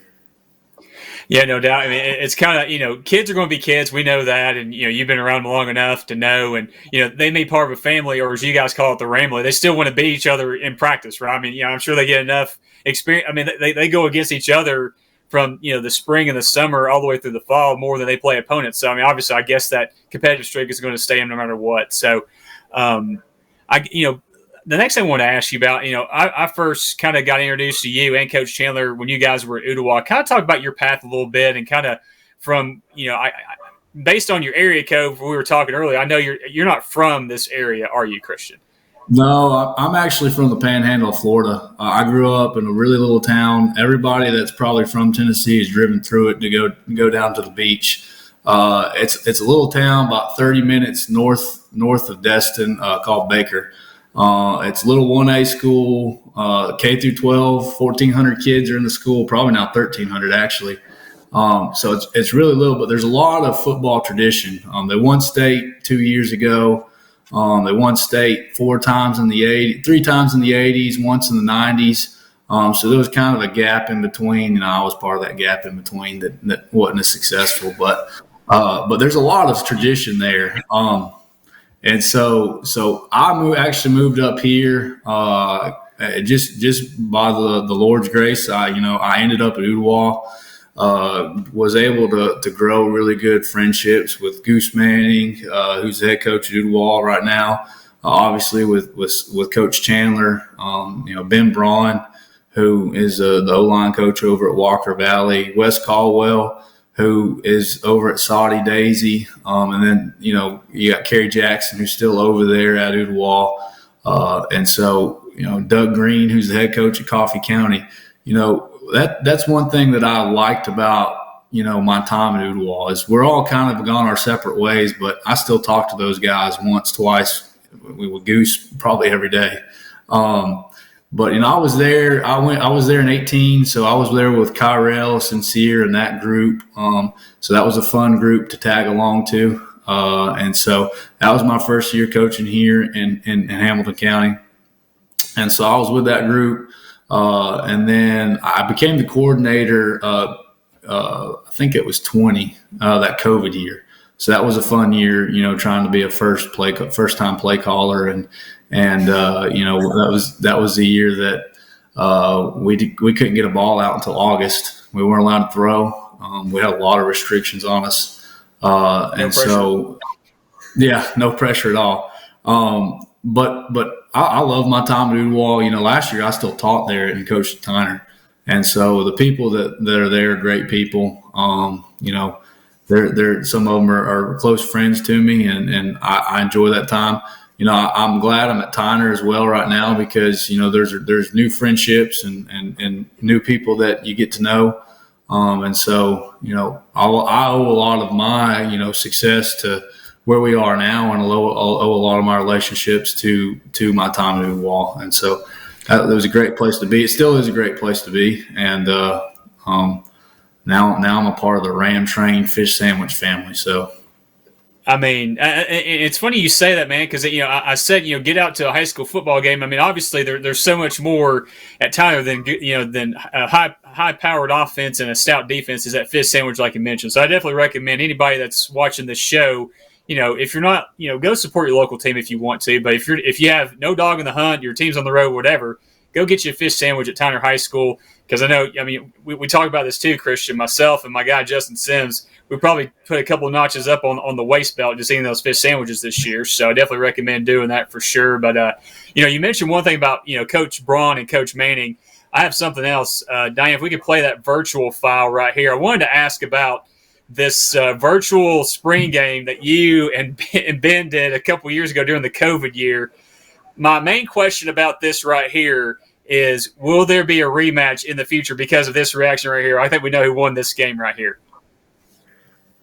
Yeah, no doubt. It's kind of, kids are going to be kids. We know that. And, you've been around them long enough to know. And, they may be part of a family, or as you guys call it, the Rambley. They still want to beat each other in practice, right? I'm sure they get enough experience. They go against each other from, the spring and the summer all the way through the fall more than they play opponents. So, obviously, I guess that competitive streak is going to stay no matter what. So, the next thing I want to ask you about, I first kind of got introduced to you and Coach Chandler when you guys were at Ooltewah. Kind of talk about your path a little bit and kind of from, based on your area code, we were talking earlier, I know you're not from this area, are you, Christian? No, I'm actually from the Panhandle of Florida. I grew up in a really little town. Everybody that's probably from Tennessee has driven through it to go down to the beach. It's a little town about 30 minutes north of Destin called Baker. It's a little 1A school, K through 12, 1,400 kids are in the school, probably now 1,300 actually. So it's really little, but there's a lot of football tradition. They won state 2 years ago. They won state 3 times in the 80s, once in the 90s. So there was kind of a gap in between, and I was part of that gap in between that wasn't as successful. But But there's a lot of tradition there. And so actually moved up here just by the Lord's grace. I ended up at Ooltewah. Was able to grow really good friendships with Goose Manning, who's the head coach at Ooltewah right now. Obviously with Coach Chandler, Ben Braun, who is the O-line coach over at Walker Valley, Wes Caldwell, who is over at Saudi Daisy, and then you got Kerry Jackson, who's still over there at Ooltewah, and so Doug Green, who's the head coach at Coffee County. That's one thing that I liked about my time at Ooltewah is we're all kind of gone our separate ways, but I still talk to those guys once, twice. We would Goose probably every day. But I was there. I was there in 18, so I was there with Kyrell, Sincere, and that group. So that was a fun group to tag along to. And so that was my first year coaching here in Hamilton County. And so I was with that group, and then I became the coordinator. I think it was 20 that COVID year. So that was a fun year, trying to be a first time play caller, and that was the year that we couldn't get a ball out until August. We weren't allowed to throw. We had a lot of restrictions on us, no pressure at all. But I love my time at Ooltewah. Last year I still taught there and coached at Tyner, and so the people that are there are great people. They're some of them are close friends to me, and I enjoy that time. I'm glad I'm at Tyner as well right now because there's new friendships and new people that you get to know, and so I owe a lot of my success to where we are now, and I owe a lot of my relationships to my time at Ooltewah, and so that was a great place to be. It still is a great place to be, and Now I'm a part of the Ram Train Fish Sandwich family. So, I mean, it's funny you say that, man, because I said get out to a high school football game. I mean, obviously there's so much more at Tyler than a high powered offense and a stout defense is that fish sandwich, like you mentioned. So I definitely recommend anybody that's watching this show. If you're not, go support your local team if you want to. But if you have no dog in the hunt, your team's on the road, whatever, go get you a fish sandwich at Tyner High School. Because I know, we talk about this too, Christian, myself and my guy Justin Sims. We probably put a couple of notches up on the waist belt just eating those fish sandwiches this year. So I definitely recommend doing that for sure. But, you mentioned one thing about, Coach Braun and Coach Manning. I have something else. Diane, if we could play that virtual file right here. I wanted to ask about this virtual spring game that you and Ben did a couple years ago during the COVID year. My main question about this right here is, will there be a rematch in the future because of this reaction right here? I think we know who won this game right here.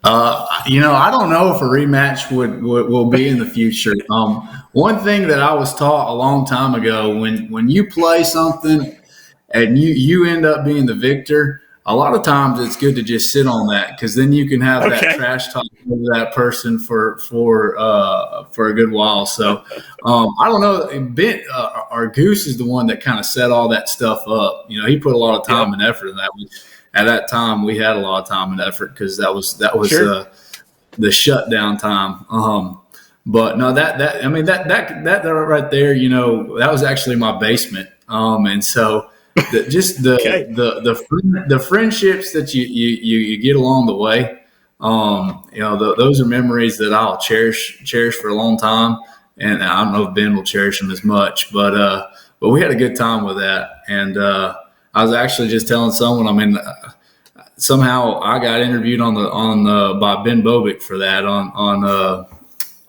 I don't know if a rematch will be in the future. One thing that I was taught a long time ago, when you play something and you end up being the victor, a lot of times it's good to just sit on that, because then you can have that trash talk with that person for a good while. So I don't know. Ben, our Goose is the one that kind of set all that stuff up. He put a lot of time and effort in that. At that time, we had a lot of time and effort because that was sure. The shutdown time. But no, that right there, that was actually my basement. And so. The friendships that you get along the way, those are memories that I'll cherish for a long time. And I don't know if Ben will cherish them as much, but we had a good time with that. And I was actually just telling someone, somehow I got interviewed by Ben Bobick for that on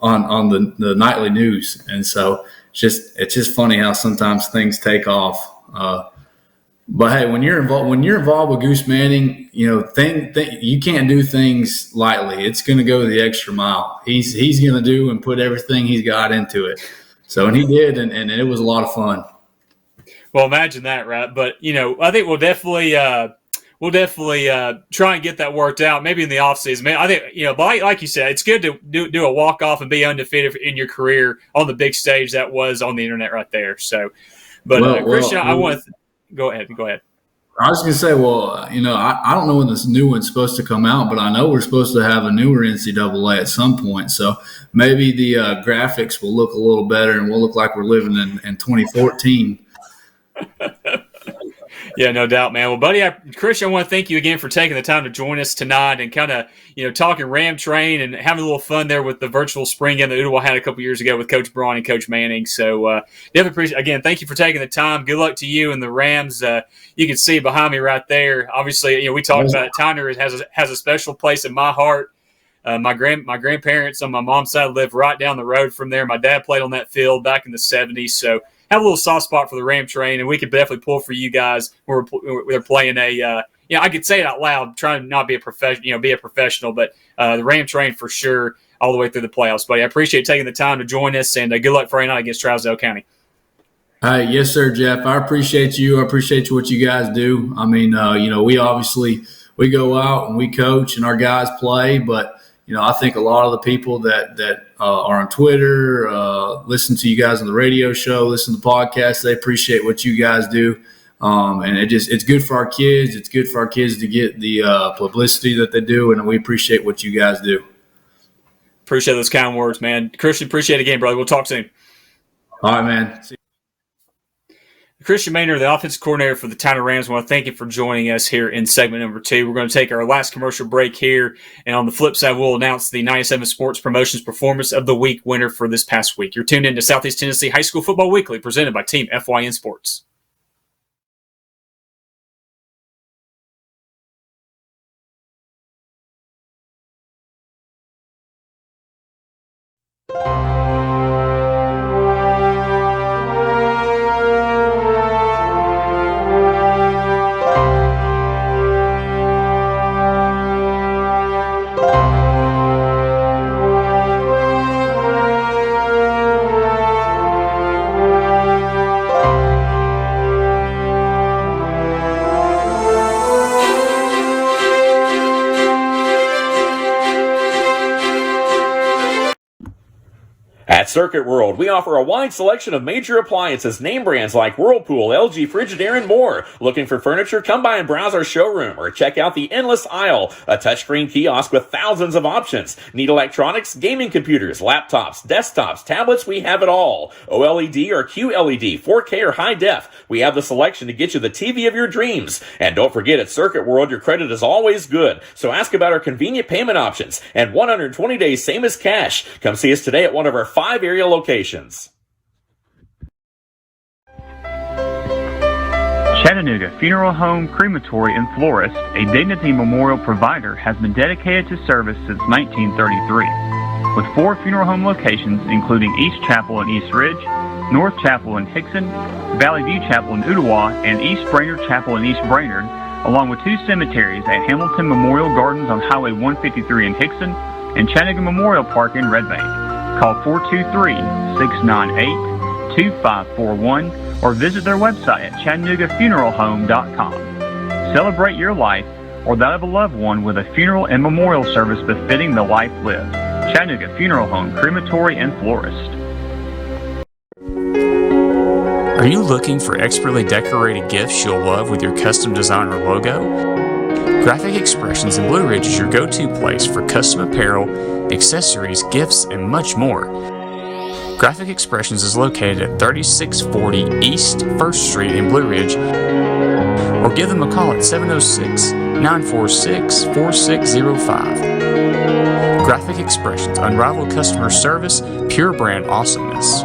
the nightly news. And so it's just funny how sometimes things take off. But hey, when you're involved with Goose Manning, you can't do things lightly. It's going to go the extra mile. He's going to do and put everything he's got into it. So, and he did, and it was a lot of fun. Well, imagine that, right? But I think we'll definitely try and get that worked out. Maybe in the off season. I think but like you said, it's good to do a walk off and be undefeated in your career on the big stage that was on the internet right there. So, but Christian, I want to. Go ahead. I was going to say, well, I don't know when this new one's supposed to come out, but I know we're supposed to have a newer NCAA at some point. So maybe the graphics will look a little better and we'll look like we're living in 2014. Yeah, no doubt, man. Well, buddy, Christian, I want to thank you again for taking the time to join us tonight and kind of, talking Ram Train and having a little fun there with the virtual spring game that Ooltewah had a couple years ago with Coach Braun and Coach Manning. So, definitely appreciate. Again, thank you for taking the time. Good luck to you and the Rams. You can see behind me right there. Obviously, we talked about it. Tyner has a special place in my heart. My grandparents on my mom's side lived right down the road from there. My dad played on that field back in the 70s. So, have a little soft spot for the Ram Train, and we could definitely pull for you guys when we're playing a. I could say it out loud, trying to not be a professional, but the Ram Train for sure, all the way through the playoffs. Buddy, I appreciate taking the time to join us, and good luck Friday night against Trousdale County. Yes, sir, Jeff. I appreciate you. I appreciate what you guys do. I mean, we go out and we coach, and our guys play, but. I think a lot of the people that are on Twitter, listen to you guys on the radio show, listen to the podcast, they appreciate what you guys do. And it's good for our kids. It's good for our kids to get the publicity that they do, and we appreciate what you guys do. Appreciate those kind words, man. Christian, appreciate it again, brother. We'll talk soon. All right, man. See you. Christian Maynard, the offensive coordinator for the Tyner Rams, I want to thank you for joining us here in segment number 2. We're going to take our last commercial break here, and on the flip side, we'll announce the 97 Sports Promotions Performance of the Week winner for this past week. You're tuned in to Southeast Tennessee High School Football Weekly, presented by Team FYN Sports. At Circuit World, we offer a wide selection of major appliances, name brands like Whirlpool, LG, Frigidaire, and more. Looking for furniture? Come by and browse our showroom or check out the Endless Aisle, a touchscreen kiosk with thousands of options. Need electronics, gaming computers, laptops, desktops, tablets? We have it all. OLED or QLED, 4K or high def? We have the selection to get you the TV of your dreams. And don't forget, at Circuit World, your credit is always good. So ask about our convenient payment options and 120 days, same as cash. Come see us today at one of our 5 area locations. Chattanooga Funeral Home, Crematory, and Florist, a Dignity Memorial provider, has been dedicated to service since 1933. With 4 funeral home locations, including East Chapel in East Ridge, North Chapel in Hickson, Valley View Chapel in Ooltewah, and East Brainerd Chapel in East Brainerd, along with 2 cemeteries at Hamilton Memorial Gardens on Highway 153 in Hickson and Chattanooga Memorial Park in Red Bank. Call 423-698-2541 or visit their website at ChattanoogaFuneralHome.com. Celebrate your life or that of a loved one with a funeral and memorial service befitting the life lived. Chattanooga Funeral Home, Crematory, and Florist. Are you looking for expertly decorated gifts you'll love with your custom design or logo? Graphic Expressions in Blue Ridge is your go-to place for custom apparel, accessories, gifts, and much more. Graphic Expressions is located at 3640 East 1st Street in Blue Ridge, or give them a call at 706-946-4605. Graphic Expressions, unrivaled customer service, pure brand awesomeness.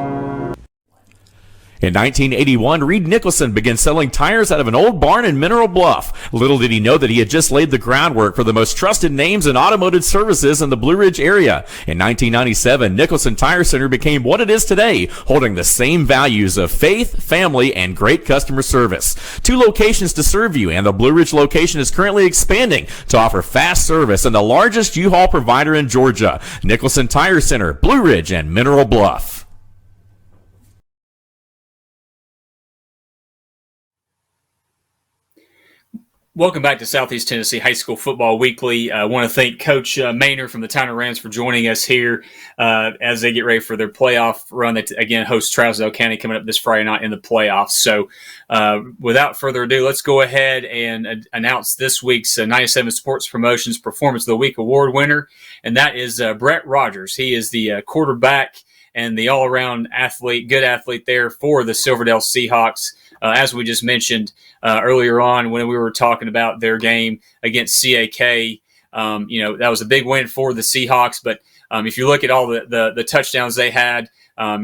In 1981, Reed Nicholson began selling tires out of an old barn in Mineral Bluff. Little did he know that he had just laid the groundwork for the most trusted names in automotive services in the Blue Ridge area. In 1997, Nicholson Tire Center became what it is today, holding the same values of faith, family, and great customer service. 2 locations to serve you, and the Blue Ridge location is currently expanding to offer fast service and the largest U-Haul provider in Georgia. Nicholson Tire Center, Blue Ridge, and Mineral Bluff. Welcome back to Southeast Tennessee High School Football Weekly. I want to thank Coach Maynard from the Tyner Rams for joining us here as they get ready for their playoff run that, again, hosts Trousdale County coming up this Friday night in the playoffs. So without further ado, let's go ahead and announce this week's 97 Sports Promotions Performance of the Week award winner, and that is Brett Rogers. He is the quarterback and the all-around athlete, good athlete there for the Silverdale Seahawks. As we just mentioned earlier on when we were talking about their game against CAK, that was a big win for the Seahawks. But if you look at all the touchdowns they had,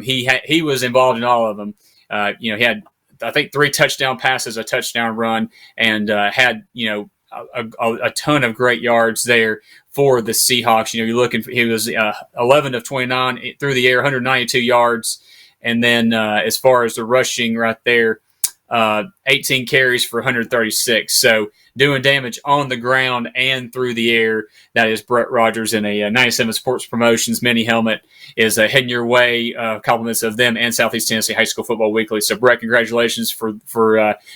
he was involved in all of them. He had, I think, 3 touchdown passes, a touchdown run, and had a ton of great yards there for the Seahawks. You're looking for, he was 11 of 29 through the air, 192 yards, and then as far as the rushing right there, 18 carries for 136. So doing damage on the ground and through the air. That is Brett Rogers in a 97 Sports Promotions mini helmet is heading your way. Compliments of them and Southeast Tennessee High School Football Weekly. So Brett, congratulations for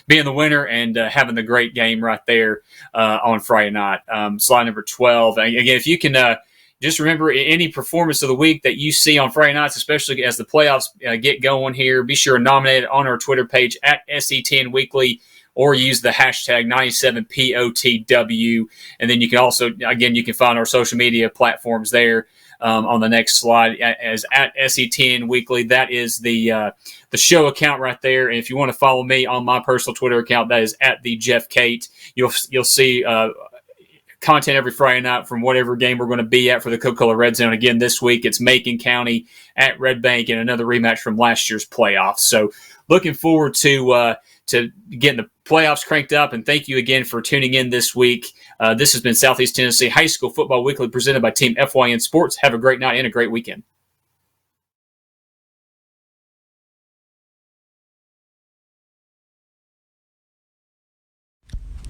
being the winner and having the great game right there on Friday night. Slide number 12. Again, if you can just remember any performance of the week that you see on Friday nights, especially as the playoffs get going here, be sure to nominate it on our Twitter page at SE10 Weekly or use the hashtag 97POTW. And then you can also, again, you can find our social media platforms there on the next slide as at SE10 Weekly. That is the show account right there. And if you want to follow me on my personal Twitter account, that is at the Jeff Kate. You'll see content every Friday night from whatever game we're going to be at for the Coca-Cola Red Zone. Again, this week it's Macon County at Red Bank and another rematch from last year's playoffs. So looking forward to getting the playoffs cranked up, and thank you again for tuning in this week. This has been Southeast Tennessee High School Football Weekly presented by Team FYN Sports. Have a great night and a great weekend.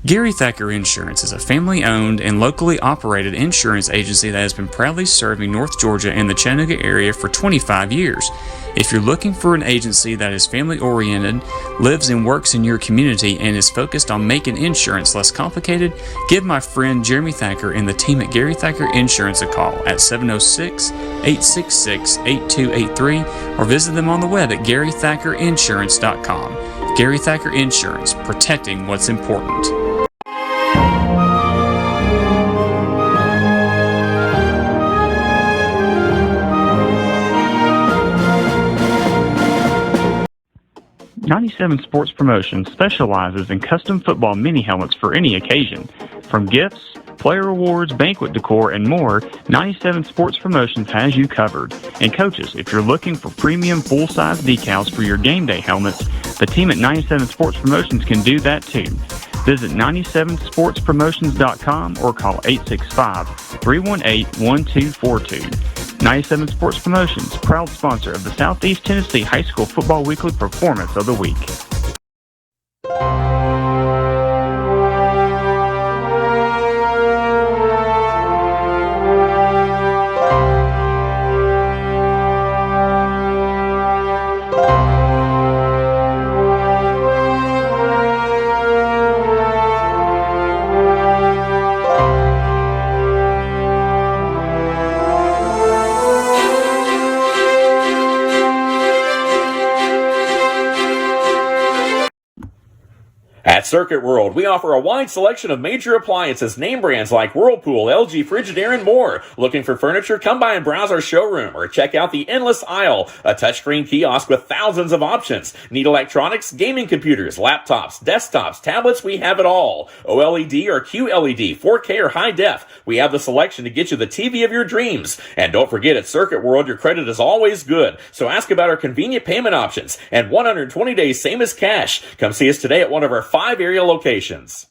Gary Thacker Insurance is a family-owned and locally operated insurance agency that has been proudly serving North Georgia and the Chattanooga area for 25 years. If you're looking for an agency that is family-oriented, lives and works in your community, and is focused on making insurance less complicated, give my friend Jeremy Thacker and the team at Gary Thacker Insurance a call at 706-866-8283 or visit them on the web at GaryThackerInsurance.com. Gary Thacker Insurance, protecting what's important. '97 Sports Promotions specializes in custom football mini helmets for any occasion. From gifts, player awards, banquet decor, and more, 97 Sports Promotions has you covered. And coaches, if you're looking for premium full-size decals for your game day helmets, the team at 97 Sports Promotions can do that too. Visit 97sportspromotions.com or call 865-318-1242. 97 Sports Promotions, proud sponsor of the Southeast Tennessee High School Football Weekly Performance of the Week. At Circuit World, we offer a wide selection of major appliances, name brands like Whirlpool, LG, Frigidaire, and more. Looking for furniture? Come by and browse our showroom or check out the Endless Aisle, a touchscreen kiosk with thousands of options. Need electronics, gaming computers, laptops, desktops, tablets? We have it all. OLED or QLED, 4K or high def. We have the selection to get you the TV of your dreams. And don't forget, at Circuit World, your credit is always good. So ask about our convenient payment options and 120 days same as cash. Come see us today at one of our 5 area locations.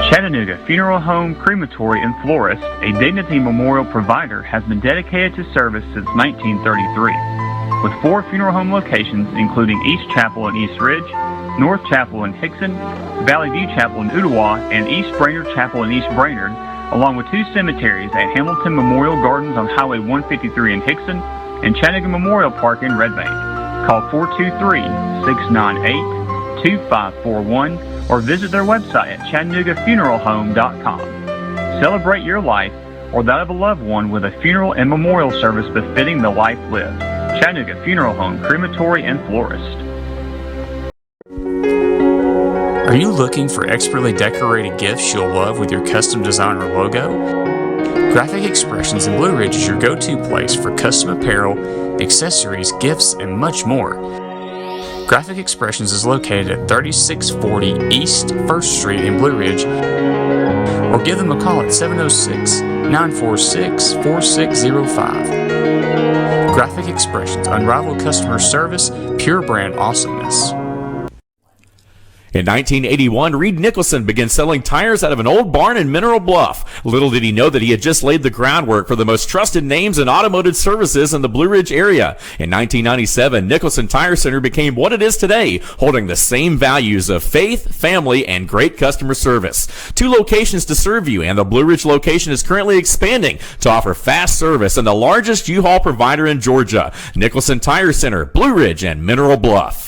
Chattanooga Funeral Home, Crematory, and Florist, a Dignity Memorial provider, has been dedicated to service since 1933. With 4 funeral home locations, including East Chapel in East Ridge, North Chapel in Hickson, Valley View Chapel in Ooltewah, and East Brainerd Chapel in East Brainerd, along with 2 cemeteries at Hamilton Memorial Gardens on Highway 153 in Hickson and Chattanooga Memorial Park in Red Bank. Call 888-285-2541 or visit their website at ChattanoogaFuneralHome.com. Celebrate your life or that of a loved one with a funeral and memorial service befitting the life lived. Chattanooga Funeral Home, Crematory, and Florist. Are you looking for expertly decorated gifts you'll love with your custom design or logo? Graphic Expressions in Blue Ridge is your go-to place for custom apparel, accessories, gifts, and much more. Graphic Expressions is located at 3640 East 1st Street in Blue Ridge, or give them a call at 706-946-4605. Graphic Expressions, unrivaled customer service, pure brand awesomeness. In 1981, Reed Nicholson began selling tires out of an old barn in Mineral Bluff. Little did he know that he had just laid the groundwork for the most trusted names in automotive services in the Blue Ridge area. In 1997, Nicholson Tire Center became what it is today, holding the same values of faith, family, and great customer service. 2 locations to serve you, and the Blue Ridge location is currently expanding to offer fast service and the largest U-Haul provider in Georgia. Nicholson Tire Center, Blue Ridge, and Mineral Bluff.